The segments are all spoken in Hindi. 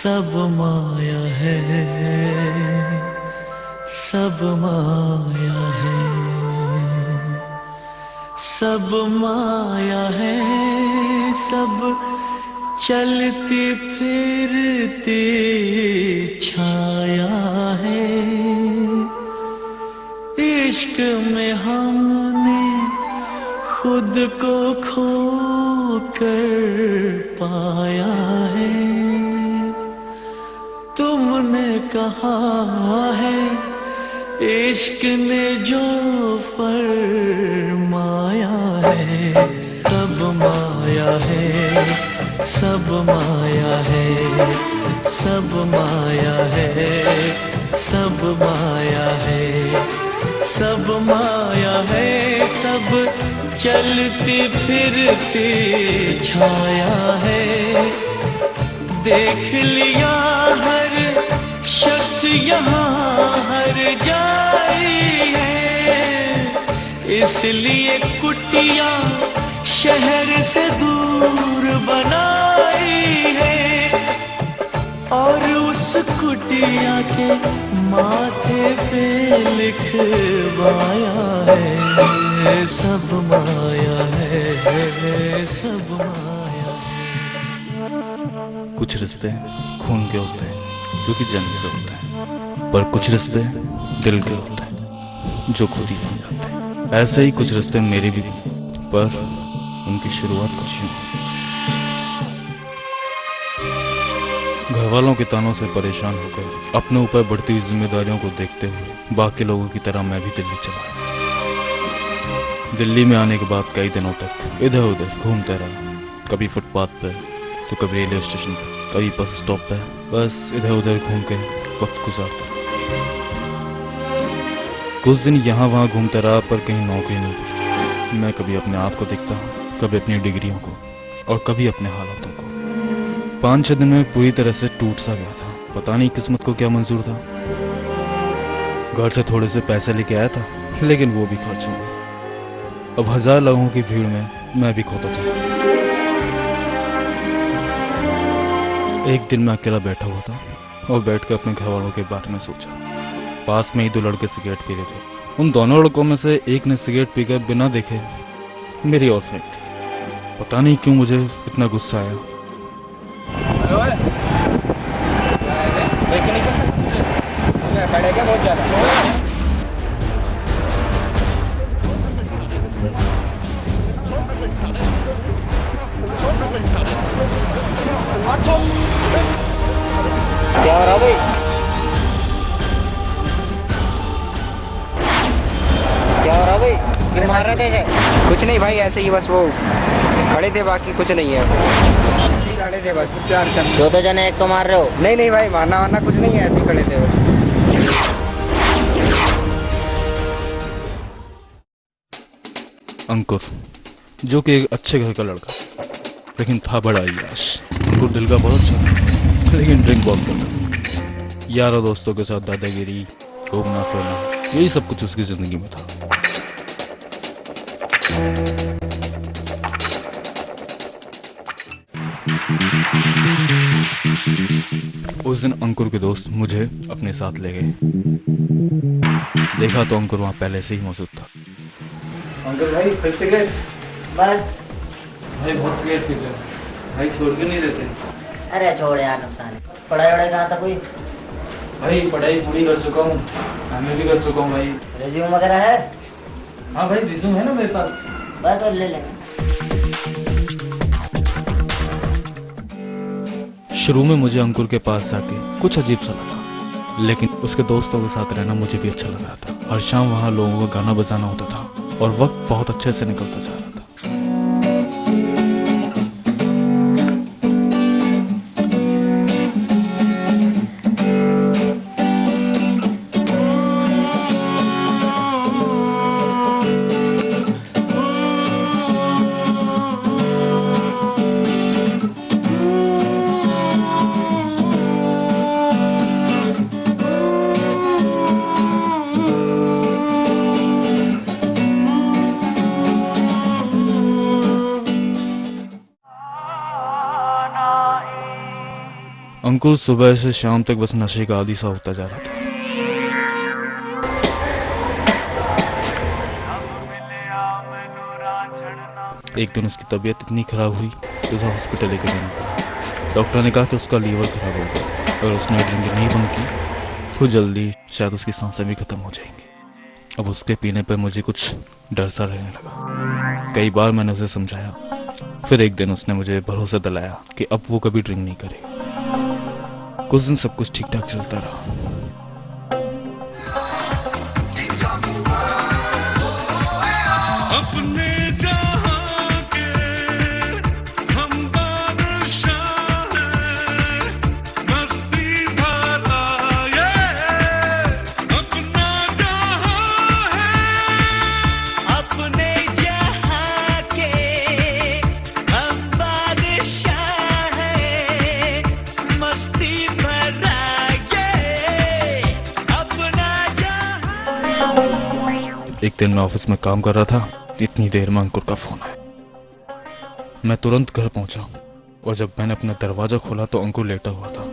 सब माया है, सब माया है, सब माया है, सब चलती फिरती छाया है। इश्क में हमने खुद को खो कर पाया है। तुमने कहा है इश्क ने जो फरमाया है। सब माया है, सब माया है, सब माया है, सब माया है, सब माया है, सब चलती फिरती छाया है। देख लिया हर शख्स यहाँ हर जाई है, इसलिए कुटिया शहर से दूर बनाई है। और उस कुटिया के माथे पे लिखवाया है। सब माया है, सब माया है। कुछ रिश्ते खून के होते हैं जो कि जन्म से होते हैं, पर कुछ रिश्ते दिल के होते हैं जो खुद ही बन जाते हैं। ऐसे ही कुछ रिश्ते मेरे भी, पर उनकी शुरुआत कुछ यूं। घर वालों के तानों से परेशान होकर अपने ऊपर बढ़ती हुई जिम्मेदारियों को देखते हुए बाकी लोगों की तरह मैं भी दिल्ली चला आया। दिल्ली में आने के बाद कई दिनों तक इधर उधर घूमता रहा, कभी फुटपाथ पर तो कभी रेलवे स्टेशन पर, कभी बस स्टॉप पर। बस इधर उधर घूम के वक्त गुजारता। कुछ दिन यहाँ वहाँ घूमता रहा, पर कहीं नौकरी नहीं मिली। मैं कभी अपने आप को देखता हूँ, कभी अपनी डिग्रियों को, और कभी अपने हालातों को। 5-6 दिन में पूरी तरह से टूट सा गया था। पता नहीं किस्मत को क्या मंजूर था। घर से थोड़े से पैसे लेके आया था, लेकिन वो भी खर्च हो गए। अब 1000 लोगों की भीड़ में मैं भी खोता चला। एक दिन मैं अकेला बैठा हुआ था और बैठ कर अपने घर वालों के बारे में सोचा। पास में ही 2 लड़के सिगरेट पी रहे थे। उन दोनों लड़कों में से एक ने सिगरेट पीकर बिना देखे मेरी ओर फेंक दी। पता नहीं क्यों मुझे इतना गुस्सा आया। बहुत ज्यादा क्या हो रहा भाई? क्या हो रहा भाई? क्यों मार रहे थे? कुछ नहीं भाई, ऐसे ही बस वो खड़े थे, बाकी कुछ नहीं है। खड़े थे बस, प्यार से। 2 जने एक को मार रहे हो? नहीं नहीं भाई, मारना वारना कुछ नहीं है, ऐसे ही खड़े थे बस। अंकुर, जो कि एक अच्छे घर का लड़का, लेकिन था बड़ा याश। अंकुर दिल का बहुत अच्छा था, लेकिन ड्रिंक बहुत करता। यारों दोस्तों के साथ दादागिरी, घूमना फिरना, यही सब कुछ उसकी जिंदगी में था। उस दिन अंकुर के दोस्त मुझे अपने साथ ले गए। देखा तो अंकुर वहां पहले से ही मौजूद था। अंकल भाई फिर सिगरेट? बस भाई बहुत सिगरेट पीते हैं भाई, छोड़ के नहीं देते। अरे छोड़ यार, नुकसान है। पढ़ाई वढ़ाई कहाँ तक हुई? भाई पढ़ाई पूरी कर चुका हूँ, मैं भी कर चुका हूँ भाई। रिज्यूम वगैरह है? हाँ भाई रिज्यूम है ना मेरे पास। बस और ले लेंगे। शुरू में मुझे अंकुर के पास जाके कुछ अजीब सा लगा, लेकिन उसके दोस्तों के साथ रहना मुझे भी अच्छा लग रहा था। हर शाम वहाँ लोगों का गाना बजाना होता था और वक्त बहुत अच्छे से निकलता जा रहा था। अंकुर सुबह से शाम तक बस नशे का आदी सा होता जा रहा था। एक दिन उसकी तबीयत इतनी खराब हुई कि उसे हॉस्पिटल लेके जाना पड़ा। डॉक्टर ने कहा कि उसका लीवर खराब हो गया, अगर उसने ड्रिंक नहीं बंद की तो जल्दी शायद उसकी सांसें भी खत्म हो जाएंगी। अब उसके पीने पर मुझे कुछ डर सा रहने लगा। कई बार मैंने उसे समझाया, फिर एक दिन उसने मुझे भरोसा दिलाया कि अब वो कभी ड्रिंक नहीं करेगा। कुछ दिन सब कुछ ठीक ठाक चलता रहा। अपने जहां के हम बादशाह हैं, मस्ती भरा ये अपना जहां है। अपने जहां के हम बादशाह हैं, मस्ती भरा ये अपना जहां। एक दिन मैं ऑफिस में काम कर रहा था, इतनी देर में अंकुर का फोन आया। मैं तुरंत घर पहुंचा और जब मैंने अपना दरवाजा खोला तो अंकुर लेटा हुआ था।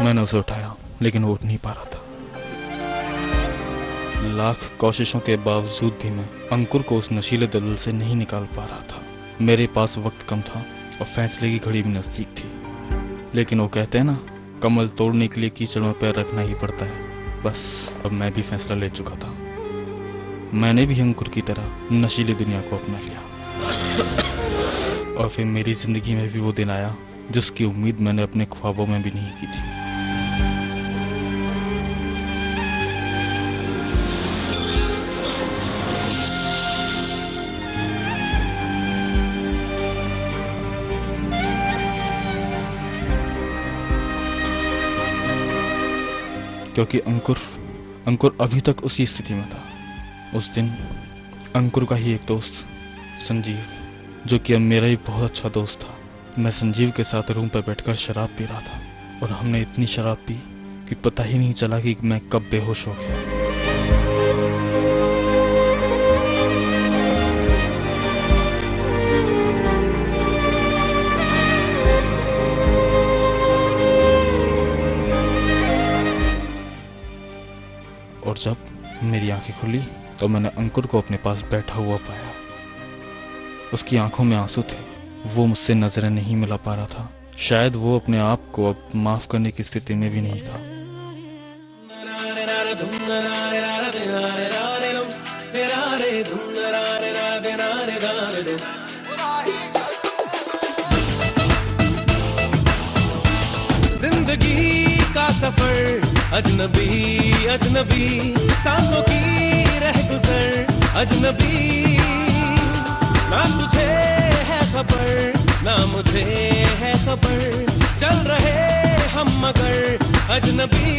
मैंने उसे उठाया लेकिन वो उठ नहीं पा रहा था। लाख कोशिशों के बावजूद भी मैं अंकुर को उस नशीले दलदल से नहीं निकाल पा रहा था। मेरे पास वक्त कम था और फैसले की घड़ी भी नजदीक थी, लेकिन वो कहते हैं ना, कमल तोड़ने के लिए कीचड़ में पैर रखना ही पड़ता है। बस अब मैं भी फैसला ले चुका था। मैंने भी अंकुर की तरह नशीली दुनिया को अपना लिया और फिर मेरी जिंदगी में भी वो दिन आया जिसकी उम्मीद मैंने अपने ख्वाबों में भी नहीं की थी। क्योंकि अंकुर अभी तक उसी स्थिति में था। उस दिन अंकुर का ही एक दोस्त संजीव, जो कि अब मेरा ही बहुत अच्छा दोस्त था, मैं संजीव के साथ रूम पर बैठकर शराब पी रहा था और हमने इतनी शराब पी कि पता ही नहीं चला कि मैं कब बेहोश हो गया। और जब मेरी आंखें खुली तो मैंने अंकुर को अपने पास बैठा हुआ पाया। उसकी आंखों में आंसू थे, वो मुझसे नजरें नहीं मिला पा रहा था। शायद वो अपने आप को अब माफ करने की स्थिति में भी नहीं था। जिंदगी का सफर अजनबी अजनबी, सांसों की रह गुजर अजनबी। ना तुझे है खबर ना मुझे है खबर, चल रहे हम मगर अजनबी।